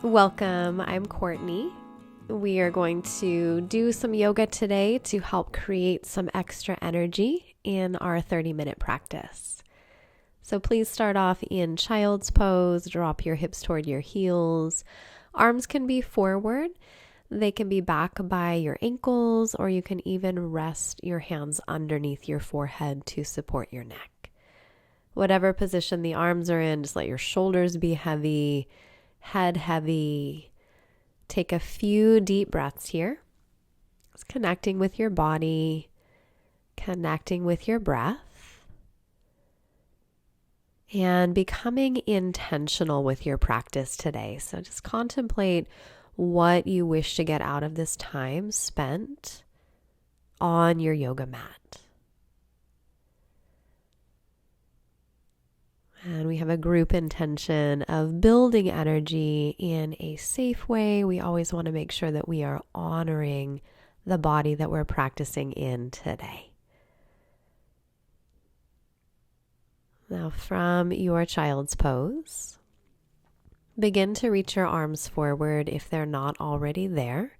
Welcome, I'm Courtney. We are going to do some yoga today to help create some extra energy in our 30-minute practice. So please start off in child's pose, drop your hips toward your heels. Arms can be forward, they can be back by your ankles, or you can even rest your hands underneath your forehead to support your neck. Whatever position the arms are in, just let your shoulders be heavy, head heavy. Take a few deep breaths here. Just connecting with your body, connecting with your breath, and becoming intentional with your practice today. So just contemplate what you wish to get out of this time spent on your yoga mat. And we have a group intention of building energy in a safe way. We always want to make sure that we are honoring the body that we're practicing in today. Now, from your child's pose, begin to reach your arms forward if they're not already there.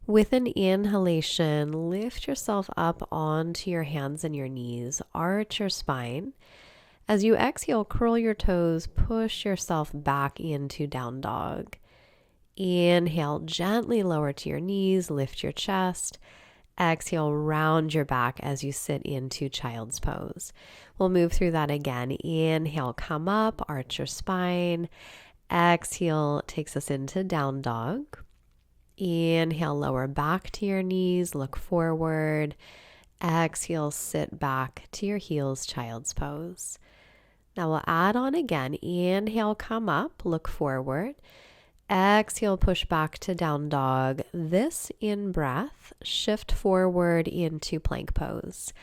With an inhalation, lift yourself up onto your hands and your knees, arch your spine. As you exhale, curl your toes, push yourself back into down dog. Inhale, gently lower to your knees, lift your chest. Exhale, round your back as you sit into child's pose. We'll move through that again. Inhale, come up, arch your spine. Exhale takes us into down dog. Inhale, lower back to your knees, look forward. Exhale, sit back to your heels, child's pose. Now we'll add on again. Inhale, come up, look forward. Exhale, push back to down dog. This in-breath, shift forward into plank pose.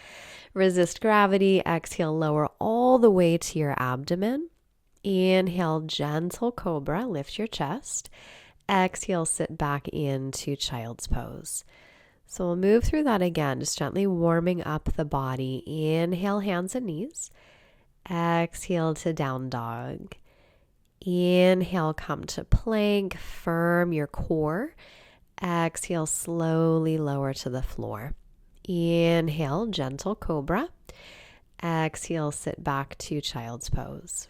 Resist gravity. Exhale, lower all the way to your abdomen. Inhale, gentle cobra, lift your chest. Exhale, sit back into child's pose. So we'll move through that again, just gently warming up the body. Inhale, hands and knees. Exhale to down dog. Inhale, come to plank, firm your core. Exhale, slowly lower to the floor. Inhale, gentle cobra. Exhale, sit back to child's pose.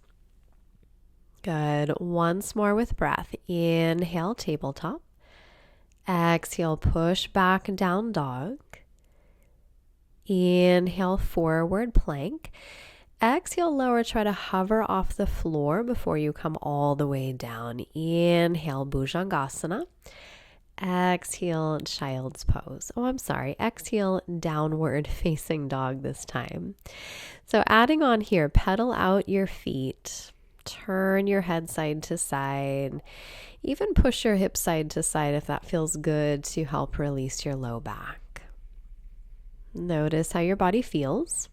Good. Once more with breath. Inhale, tabletop. Exhale, push back, down dog. Inhale, forward plank. Exhale, lower, try to hover off the floor before you come all the way down. Inhale, Bhujangasana. Exhale, child's pose. Exhale, downward facing dog this time. So adding on here, pedal out your feet. Turn your head side to side. Even push your hips side to side if that feels good to help release your low back. Notice how your body feels.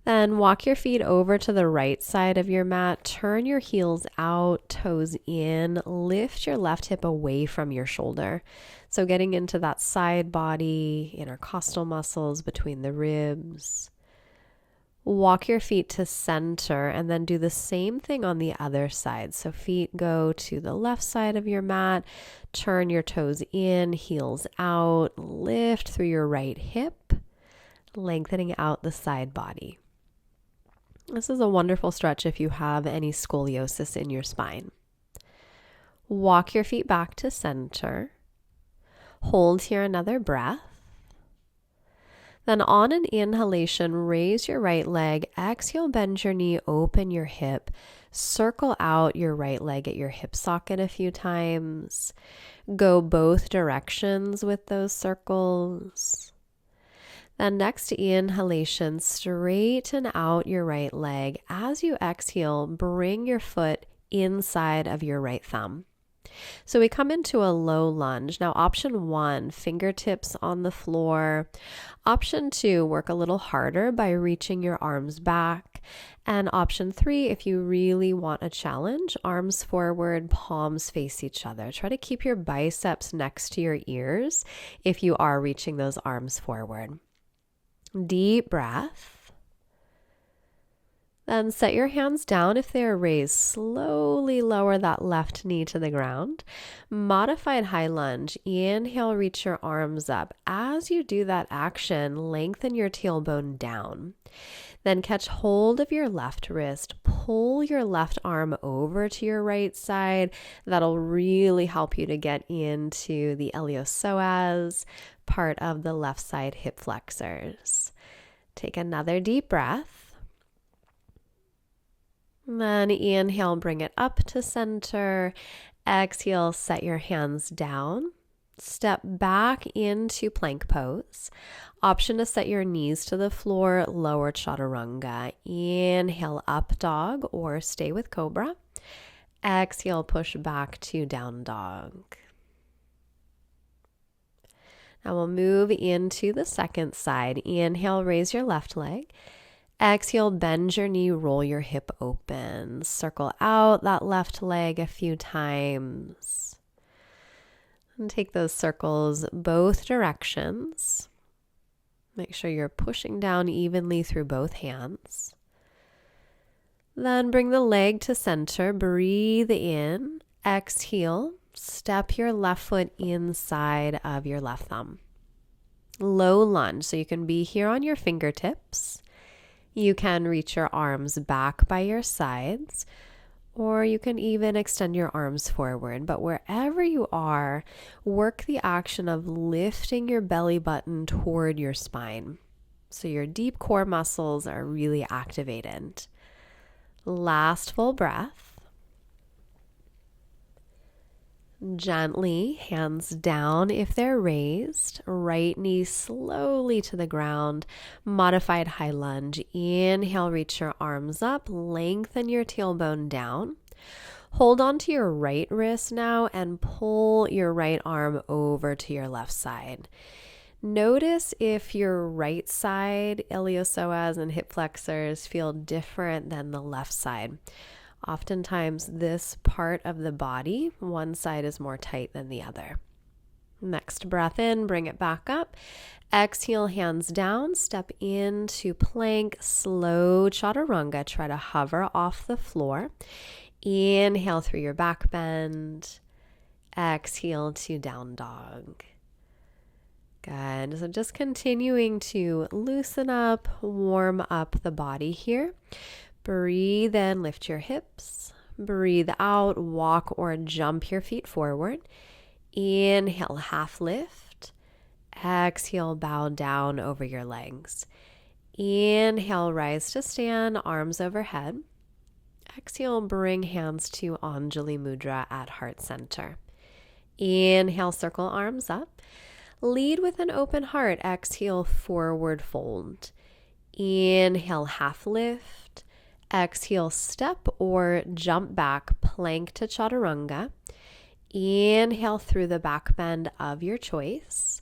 Then walk your feet over to the right side of your mat. Turn your heels out, toes in. Lift your left hip away from your shoulder. So getting into that side body, intercostal muscles between the ribs. Walk your feet to center and then do the same thing on the other side. So feet go to the left side of your mat. Turn your toes in, heels out. Lift through your right hip, lengthening out the side body. This is a wonderful stretch if you have any scoliosis in your spine. Walk your feet back to center. Hold here another breath. Then on an inhalation, raise your right leg. Exhale, bend your knee, open your hip. Circle out your right leg at your hip socket a few times. Go both directions with those circles. Then next inhalation, straighten out your right leg. As you exhale, bring your foot inside of your right thumb. So we come into a low lunge. Now option 1, fingertips on the floor. Option 2, work a little harder by reaching your arms back. And option 3, if you really want a challenge, arms forward, palms face each other. Try to keep your biceps next to your ears if you are reaching those arms forward. Deep breath. Then set your hands down if they are raised. Slowly lower that left knee to the ground. Modified high lunge. Inhale, reach your arms up. As you do that action, lengthen your tailbone down. Then catch hold of your left wrist. Pull your left arm over to your right side. That'll really help you to get into the iliopsoas, part of the left side hip flexors. Take another deep breath. Then inhale, bring it up to center. Exhale, set your hands down. Step back into plank pose. Option to set your knees to the floor, lower chaturanga. Inhale, up dog or stay with cobra. Exhale, push back to down dog. Now we'll move into the second side. Inhale, raise your left leg. Exhale, bend your knee, roll your hip open. Circle out that left leg a few times. And take those circles both directions. Make sure you're pushing down evenly through both hands. Then bring the leg to center. Breathe in. Exhale. Step your left foot inside of your left thumb. Low lunge. So you can be here on your fingertips. You can reach your arms back by your sides. Or you can even extend your arms forward. But wherever you are, work the action of lifting your belly button toward your spine. So your deep core muscles are really activated. Last full breath. Gently, hands down if they're raised. Right knee slowly to the ground. Modified high lunge. Inhale, reach your arms up. Lengthen your tailbone down. Hold on to your right wrist now and pull your right arm over to your left side. Notice if your right side iliopsoas and hip flexors feel different than the left side. Oftentimes, this part of the body, one side is more tight than the other. Next breath in, bring it back up. Exhale, hands down, step into plank, slow chaturanga. Try to hover off the floor. Inhale through your back bend. Exhale to down dog. Good. So just continuing to loosen up, warm up the body here. Breathe in, lift your hips. Breathe out, walk or jump your feet forward. Inhale, half lift. Exhale, bow down over your legs. Inhale, rise to stand, arms overhead. Exhale, bring hands to Anjali Mudra at heart center. Inhale, circle arms up. Lead with an open heart. Exhale, forward fold. Inhale, half lift. Exhale, step or jump back, plank to chaturanga. Inhale through the back bend of your choice.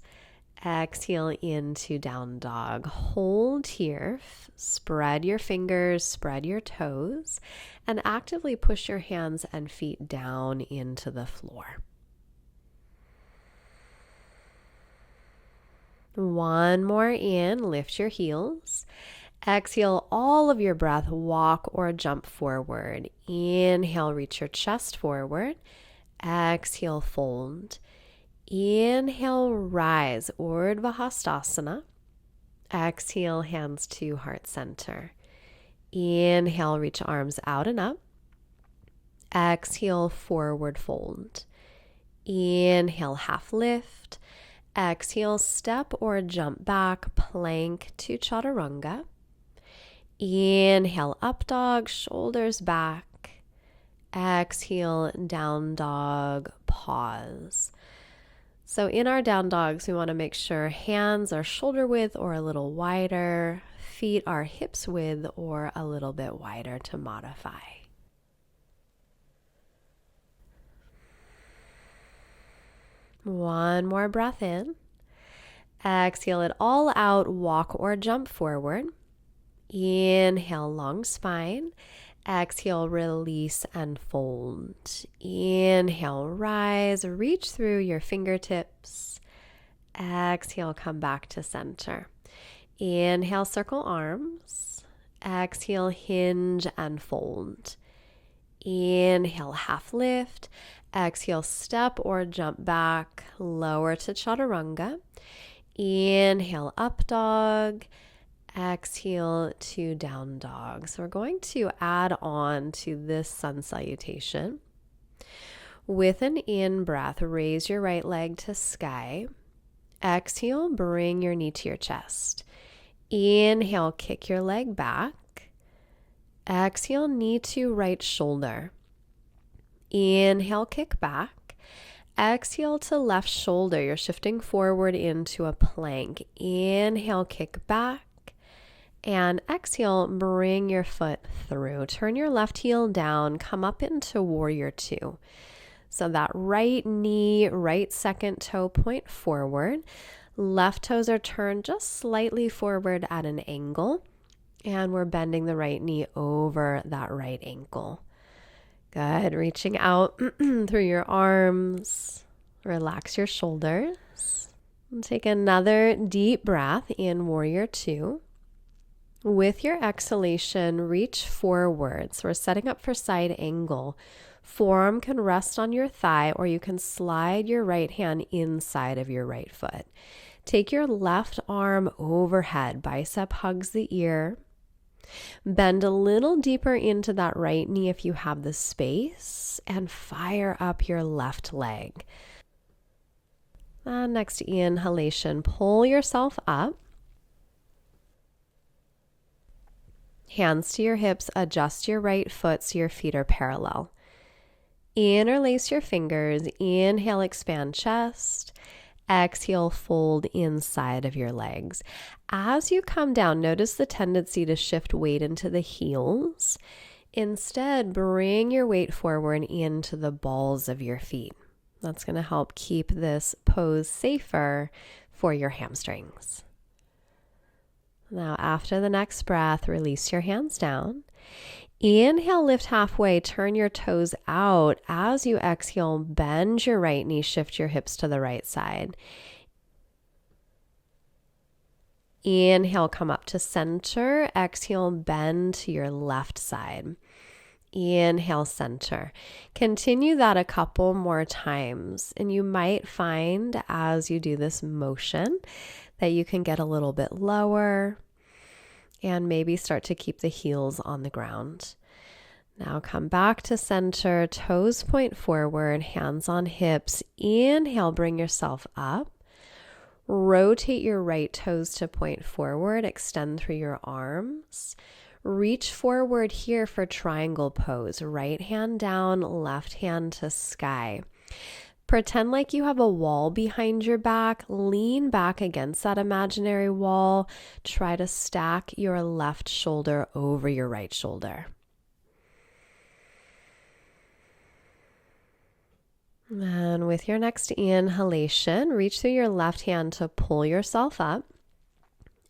Exhale into down dog. Hold here. Spread your fingers, spread your toes, and actively push your hands and feet down into the floor. One more in, lift your heels. Exhale all of your breath, walk or jump forward. Inhale, reach your chest forward. Exhale, fold. Inhale, rise, Urdhva Hastasana. Exhale, hands to heart center. Inhale, reach arms out and up. Exhale, forward fold. Inhale, half lift. Exhale, step or jump back, plank to chaturanga. Inhale, up dog, shoulders back. Exhale, down dog, pause. So in our down dogs, we want to make sure hands are shoulder width or a little wider, feet are hips width or a little bit wider to modify. One more breath in. Exhale it all out, walk or jump forward. Inhale, long spine. Exhale, release and fold. Inhale, rise, reach through your fingertips. Exhale, come back to center. Inhale, circle arms. Exhale, hinge and fold. Inhale, half lift. Exhale, step or jump back, lower to chaturanga. Inhale, up dog. Exhale to down dog. So we're going to add on to this sun salutation. With an in breath, raise your right leg to sky. Exhale, bring your knee to your chest. Inhale, kick your leg back. Exhale, knee to right shoulder. Inhale, kick back. Exhale to left shoulder. You're shifting forward into a plank. Inhale, kick back. And exhale, bring your foot through. Turn your left heel down. Come up into warrior two. So that right knee, right second toe point forward. Left toes are turned just slightly forward at an angle. And we're bending the right knee over that right ankle. Good. Reaching out through your arms. Relax your shoulders. And take another deep breath in warrior two. With your exhalation, reach forward. So we're setting up for side angle. Forearm can rest on your thigh, or you can slide your right hand inside of your right foot. Take your left arm overhead. Bicep hugs the ear. Bend a little deeper into that right knee if you have the space, and fire up your left leg. Next inhalation, pull yourself up. Hands to your hips, adjust your right foot so your feet are parallel. Interlace your fingers. Inhale, expand chest. Exhale, fold inside of your legs. As you come down, notice the tendency to shift weight into the heels. Instead, bring your weight forward into the balls of your feet. That's going to help keep this pose safer for your hamstrings. Now, after the next breath, release your hands down. Inhale, lift halfway, turn your toes out. As you exhale, bend your right knee, shift your hips to the right side. Inhale, come up to center. Exhale, bend to your left side. Inhale, center. Continue that a couple more times, and you might find as you do this motion that you can get a little bit lower and maybe start to keep the heels on the ground. Now come back to center, toes point forward, hands on hips. Inhale, bring yourself up. Rotate your right toes to point forward, extend through your arms. Reach forward here for triangle pose. Right hand down, left hand to sky. Pretend like you have a wall behind your back. Lean back against that imaginary wall. Try to stack your left shoulder over your right shoulder. And with your next inhalation, reach through your left hand to pull yourself up.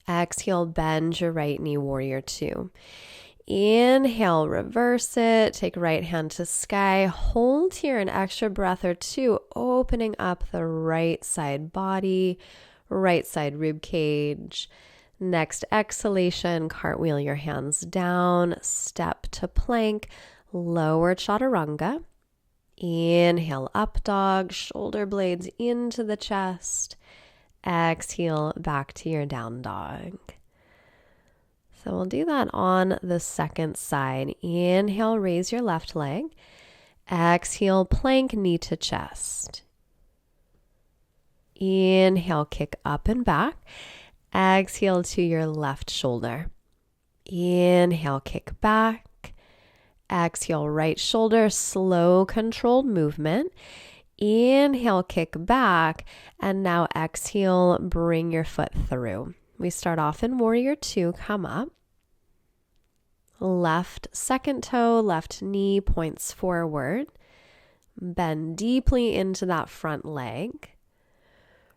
Exhale, bend your right knee, warrior two. Inhale, reverse it. Take right hand to sky. Hold here an extra breath or two, opening up the right side body, right side rib cage. Next exhalation, cartwheel your hands down, step to plank, lower chaturanga. Inhale, up dog, shoulder blades into the chest. Exhale, back to your down dog. So we'll do that on the second side. Inhale, raise your left leg. Exhale, plank, knee to chest. Inhale, kick up and back. Exhale to your left shoulder. Inhale, kick back. Exhale, right shoulder, slow, controlled movement. Inhale, kick back. And now exhale, bring your foot through. We start off in warrior two, come up. Left second toe, left knee points forward. Bend deeply into that front leg.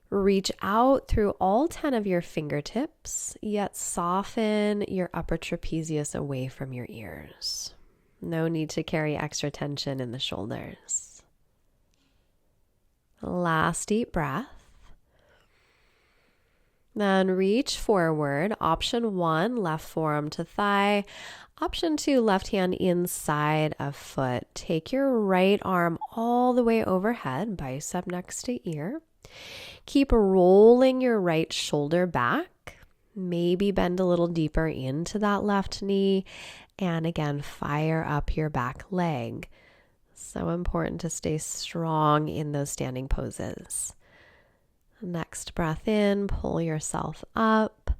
Reach out through all 10 of your fingertips, yet soften your upper trapezius away from your ears. No need to carry extra tension in the shoulders. Last deep breath. Then reach forward. Option 1, left forearm to thigh. Option 2, left hand inside of foot. Take your right arm all the way overhead, bicep next to ear. Keep rolling your right shoulder back. Maybe bend a little deeper into that left knee. And again, fire up your back leg. So important to stay strong in those standing poses. Next breath in, pull yourself up.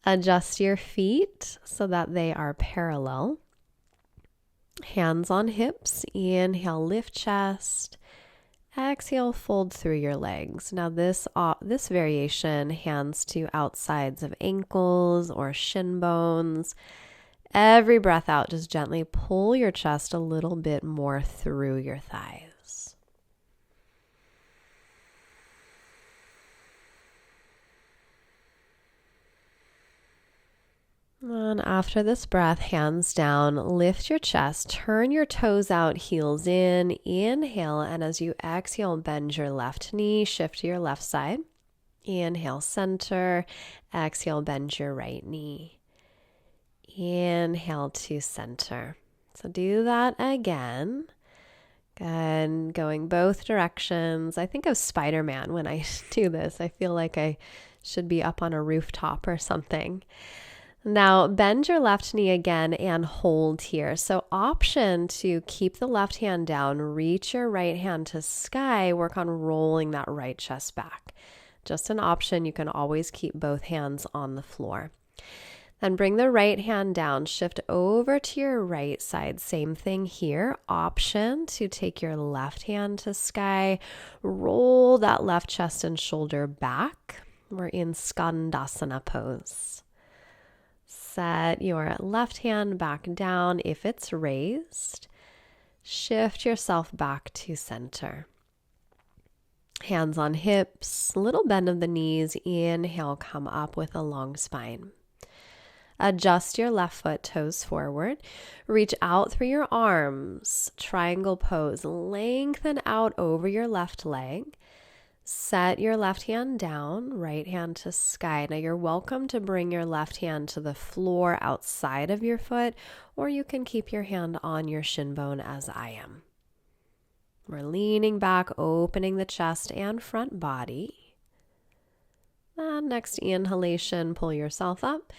Adjust your feet so that they are parallel. Hands on hips. Inhale, lift chest. Exhale, fold through your legs. Now this variation, hands to outsides of ankles or shin bones. Every breath out, just gently pull your chest a little bit more through your thighs. And after this breath, hands down, lift your chest, turn your toes out, heels in, inhale, and as you exhale, bend your left knee, shift to your left side. Inhale, center, exhale, bend your right knee. Inhale to center. So do that again. Good. Going both directions. I think of Spider-Man when I do this. I feel like I should be up on a rooftop or something. Now bend your left knee again and hold here. So option to keep the left hand down, reach your right hand to sky, work on rolling that right chest back. Just an option. You can always keep both hands on the floor. Then bring the right hand down, shift over to your right side. Same thing here. Option to take your left hand to sky, roll that left chest and shoulder back. We're in Skandasana pose. Set your left hand back down if it's raised. Shift yourself back to center. Hands on hips, little bend of the knees. Inhale, come up with a long spine. Adjust your left foot, toes forward. Reach out through your arms. Triangle pose. Lengthen out over your left leg. Set your left hand down, right hand to sky. Now you're welcome to bring your left hand to the floor outside of your foot, or you can keep your hand on your shin bone as I am. We're leaning back, opening the chest and front body. And next inhalation, pull yourself up.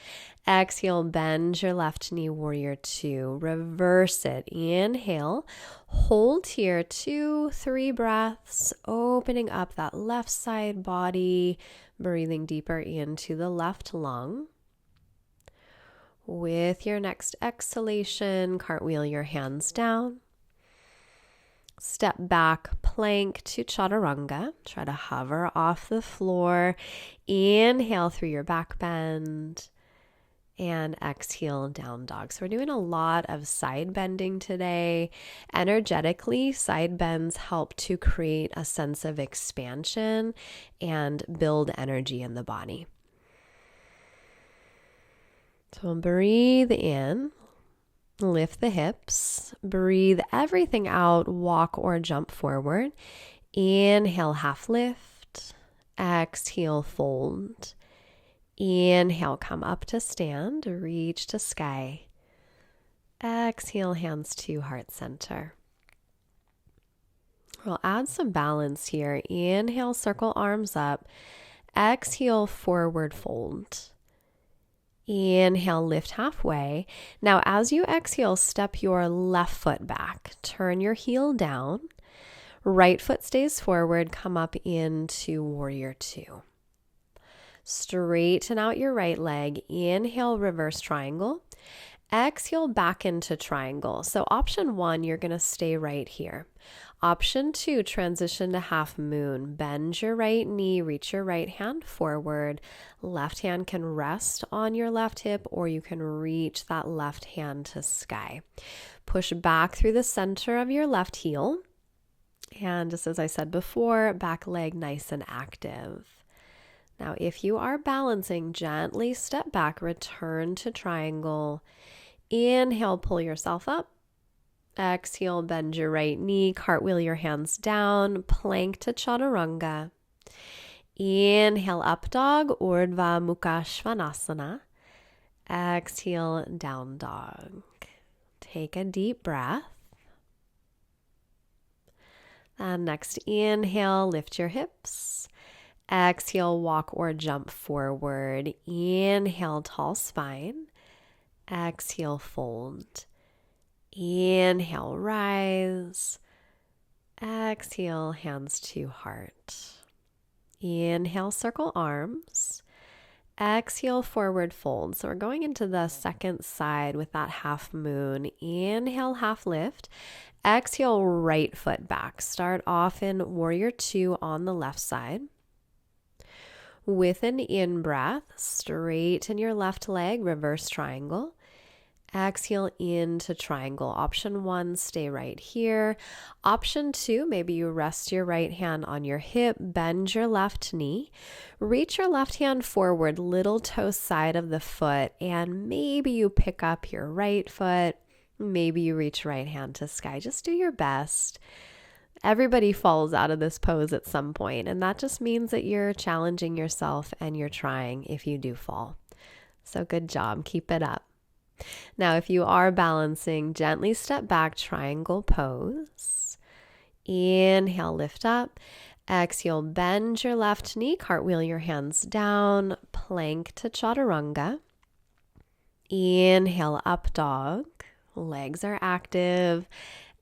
Exhale, bend your left knee, warrior two. Reverse it. Inhale, hold here 2-3 breaths, opening up that left side body, breathing deeper into the left lung. With your next exhalation, cartwheel your hands down. Step back, plank to chaturanga. Try to hover off the floor. Inhale through your back bend. And exhale, down dog. So we're doing a lot of side bending today. Energetically, side bends help to create a sense of expansion and build energy in the body. So breathe in. Lift the hips, breathe everything out, walk or jump forward. Inhale, half lift. Exhale, fold. Inhale, come up to stand, reach to sky. Exhale, hands to heart center. We'll add some balance here. Inhale, circle arms up. Exhale, forward fold. Inhale, lift halfway. Now, as you exhale, step your left foot back. Turn your heel down. Right foot stays forward. Come up into warrior two. Straighten out your right leg. Inhale, reverse triangle. Exhale, back into triangle. So option 1, you're going to stay right here. Option 2, transition to half moon. Bend your right knee, reach your right hand forward. Left hand can rest on your left hip, or you can reach that left hand to sky. Push back through the center of your left heel. And just as I said before, back leg nice and active. Now, if you are balancing, gently step back, return to triangle. Inhale, pull yourself up. Exhale, bend your right knee, cartwheel your hands down, plank to chaturanga. Inhale, up dog, Urdhva Mukha Svanasana. Exhale, down dog. Take a deep breath. And next inhale, lift your hips. Exhale, walk or jump forward. Inhale, tall spine. Exhale, fold. Inhale, rise. Exhale, hands to heart. Inhale, circle arms. Exhale, forward fold. So we're going into the second side with that half moon. Inhale, half lift. Exhale, right foot back. Start off in warrior two on the left side. With an in-breath, straighten your left leg, reverse triangle. Exhale into triangle. Option one, stay right here. Option two, maybe you rest your right hand on your hip, bend your left knee, reach your left hand forward, little toe side of the foot, and maybe you pick up your right foot. Maybe you reach right hand to sky. Just do your best. Everybody falls out of this pose at some point, and that just means that you're challenging yourself and you're trying if you do fall. So good job. Keep it up. Now, if you are balancing, gently step back, triangle pose. Inhale, lift up. Exhale, bend your left knee, cartwheel your hands down, plank to chaturanga. Inhale, up dog. Legs are active.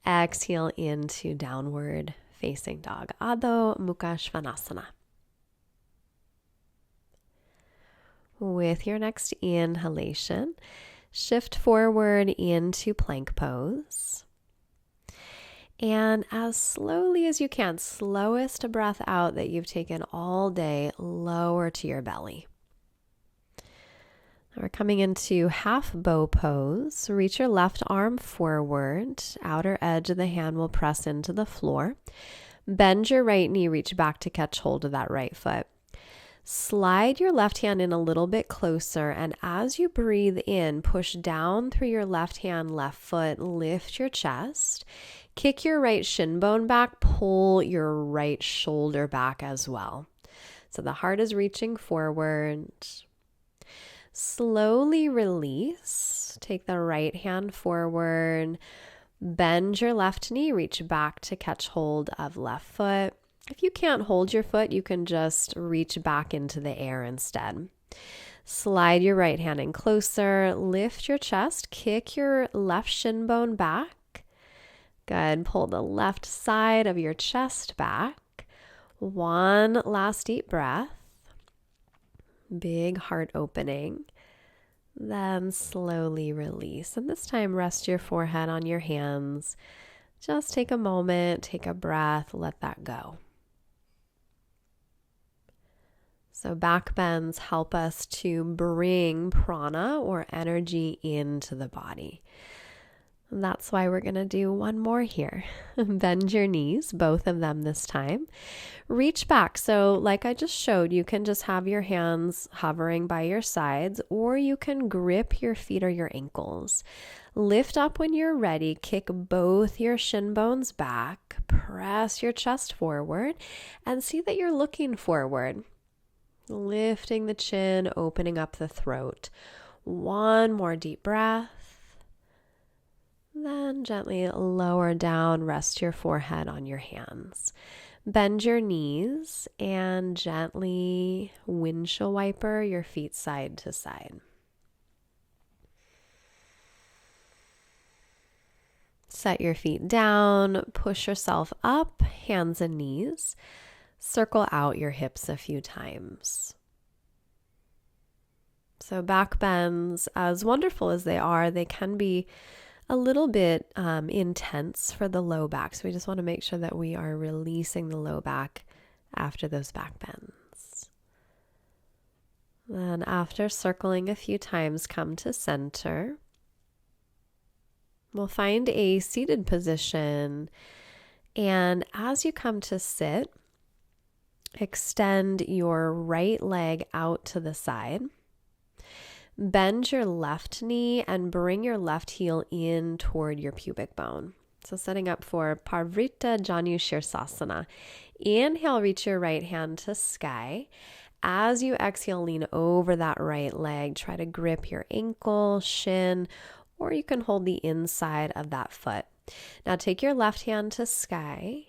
Exhale into downward facing dog. Adho Mukha Svanasana. With your next inhalation, shift forward into plank pose. And as slowly as you can, slowest breath out that you've taken all day, lower to your belly. We're coming into half bow pose. Reach your left arm forward. Outer edge of the hand will press into the floor. Bend your right knee, reach back to catch hold of that right foot. Slide your left hand in a little bit closer, and as you breathe in, push down through your left hand, left foot, lift your chest. Kick your right shin bone back, pull your right shoulder back as well. So the heart is reaching forward. Slowly release. Take the right hand forward. Bend your left knee, reach back to catch hold of left foot. If you can't hold your foot, you can just reach back into the air instead. Slide your right hand in closer. Lift your chest. Kick your left shin bone back. Good. Pull the left side of your chest back. One last deep breath. Big heart opening. Then slowly release. And this time, rest your forehead on your hands. Just take a moment, take a breath, let that go. So back bends help us to bring prana or energy into the body. And that's why we're going to do one more here. Bend your knees, both of them this time. Reach back. So like I just showed, you can just have your hands hovering by your sides, or you can grip your feet or your ankles. Lift up when you're ready. Kick both your shin bones back. Press your chest forward and see that you're looking forward. Lifting the chin, opening up the throat. One more deep breath. Then gently lower down, rest your forehead on your hands. Bend your knees and gently windshield wiper your feet side to side. Set your feet down, push yourself up, hands and knees. Circle out your hips a few times. So back bends, as wonderful as they are, they can be a little bit intense for the low back. So we just want to make sure that we are releasing the low back after those back bends. Then after circling a few times, come to center. We'll find a seated position. And as you come to sit, extend your right leg out to the side. Bend your left knee and bring your left heel in toward your pubic bone. So setting up for Parvrita Janu Shirsasana. Inhale, reach your right hand to sky. As you exhale, lean over that right leg. Try to grip your ankle, shin, or you can hold the inside of that foot. Now take your left hand to sky.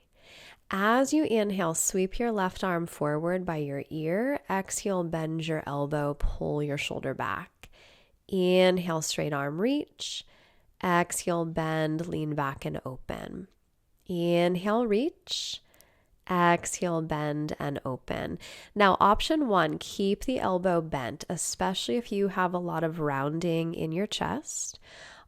As you inhale, sweep your left arm forward by your ear. Exhale, bend your elbow, pull your shoulder back. Inhale, straight arm reach. Exhale, bend, lean back and open. Inhale, reach. Exhale, bend and open. Now, option 1, keep the elbow bent, especially if you have a lot of rounding in your chest.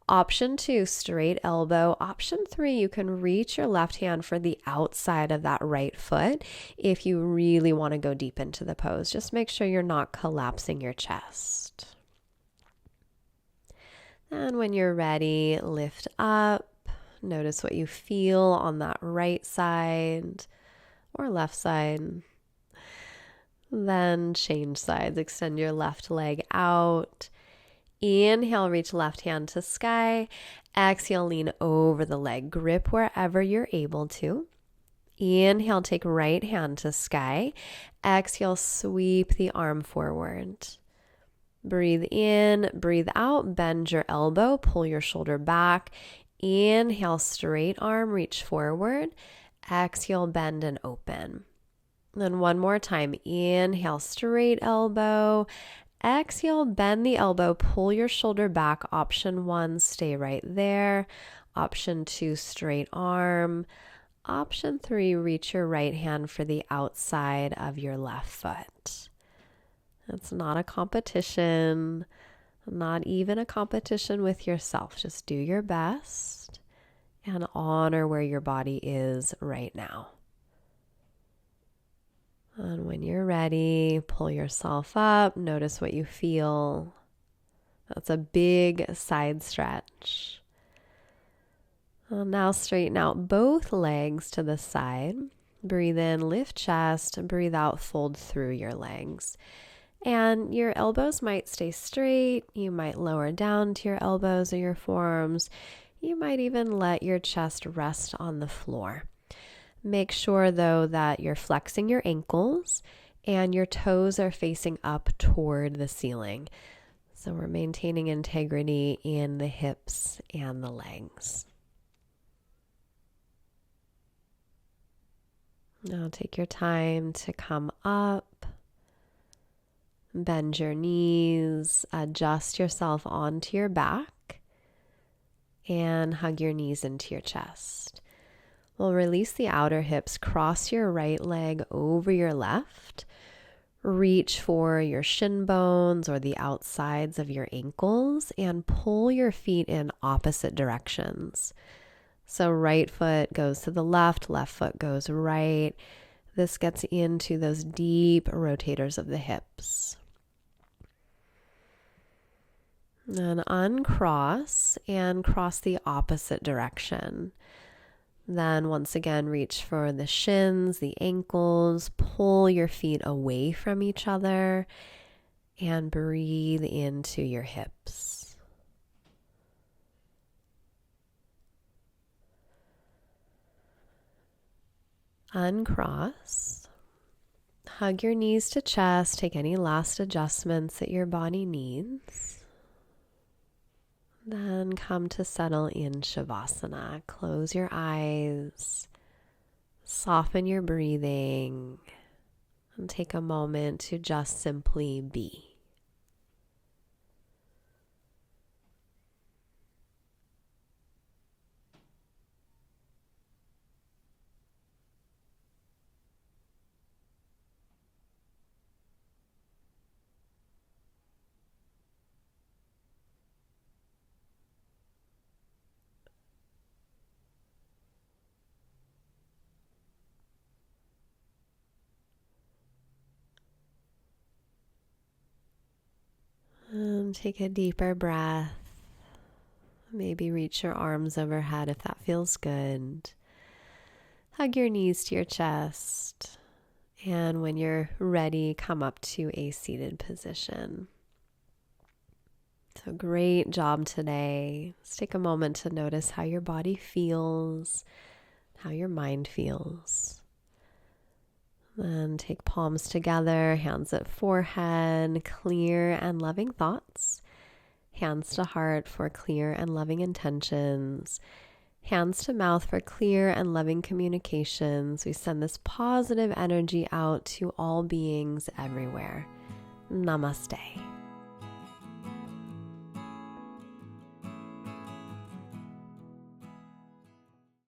Option 2, straight elbow. Option 3, you can reach your left hand for the outside of that right foot if you really want to go deep into the pose. Just make sure you're not collapsing your chest. And when you're ready, lift up. Notice what you feel on that right side or left side. Then change sides. Extend your left leg out. Inhale, reach left hand to sky. Exhale, lean over the leg. Grip wherever you're able to. Inhale, take right hand to sky. Exhale, sweep the arm forward. Breathe in, breathe out, bend your elbow, pull your shoulder back. Inhale, straight arm, reach forward. Exhale, bend and open. Then one more time. Inhale, straight elbow. Exhale, bend the elbow, pull your shoulder back. Option 1, stay right there. Option 2, straight arm. Option 3, reach your right hand for the outside of your left foot. It's not a competition, not even a competition with yourself. Just do your best and honor where your body is right now. And when you're ready, pull yourself up. Notice what you feel. That's a big side stretch. And now straighten out both legs to the side. Breathe in, lift chest. Breathe out, fold through your legs. And your elbows might stay straight. You might lower down to your elbows or your forearms. You might even let your chest rest on the floor. Make sure, though, that you're flexing your ankles and your toes are facing up toward the ceiling. So we're maintaining integrity in the hips and the legs. Now take your time to come up. Bend your knees, adjust yourself onto your back, and hug your knees into your chest. We'll release the outer hips, cross your right leg over your left, reach for your shin bones or the outsides of your ankles, and pull your feet in opposite directions. So right foot goes to the left foot goes right. This gets into those deep rotators of the hips. Then uncross and cross the opposite direction. Then once again, reach for the shins, the ankles, pull your feet away from each other, and breathe into your hips. Uncross. Hug your knees to chest. Take any last adjustments that your body needs. Then come to settle in Savasana. Close your eyes, soften your breathing, and take a moment to just simply be. And take a deeper breath. Maybe reach your arms overhead if that feels good. Hug your knees to your chest. And when you're ready, come up to a seated position. So great job today. Let's take a moment to notice how your body feels, how your mind feels. Then take palms together, hands at forehead, clear and loving thoughts. Hands to heart for clear and loving intentions. Hands to mouth for clear and loving communications. We send this positive energy out to all beings everywhere. Namaste.